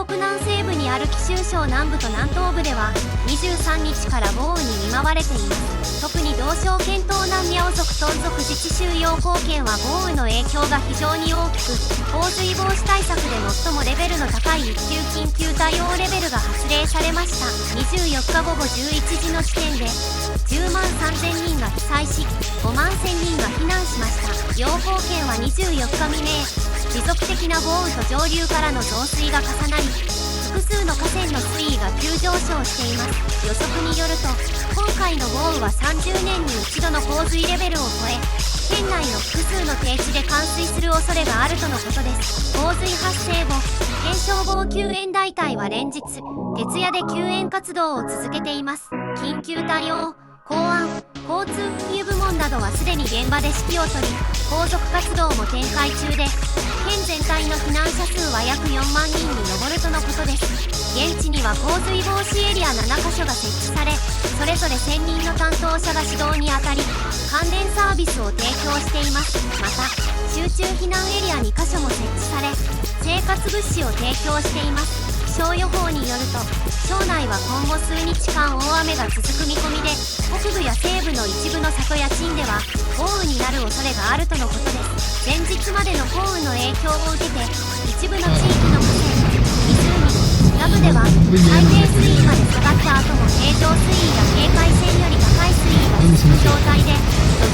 国南西部にある貴州省南部と南東部では23日から豪雨に見舞われています。特に同省県東南ミャオ族トン族自治州陽光県は豪雨の影響が非常に大きく、洪水防止対策で最もレベルの高い一級緊急対応レベルが発令されました。24日午後11時の時点で10万3000人が被災し、5万1000人が避難しました。陽光県は24日未明、持続的な豪雨と上流からの増水が重なり、複数の河川の水位が急上昇しています。予測によると、今回の豪雨は30年に一度の洪水レベルを超え、県内の複数の低地で冠水する恐れがあるとのことです。洪水発生後、県消防救援大隊は連日徹夜で救援活動を続けています。緊急対応、公安、交通運輸部門などはすでに現場で指揮を執り、後続活動も展開中で、県全体の避難者数は約4万人に上るとのことです。現地には洪水防止エリア7カ所が設置され、それぞれ専任の担当者が指導に当たり、関連サービスを提供しています。また、集中避難エリア2カ所も設置され、生活物資を提供しています。気象予報によると、省内は今後数日間大雨が続く見込みで、北部や西部の一部の里や鎮では豪雨になる恐れがあるとのことです。前日までの降雨の影響を受けて、一部の地域の河川、湖、ダムでは最低水位まで下がった後も平常水位や警戒線より高い水位が続く状態で、土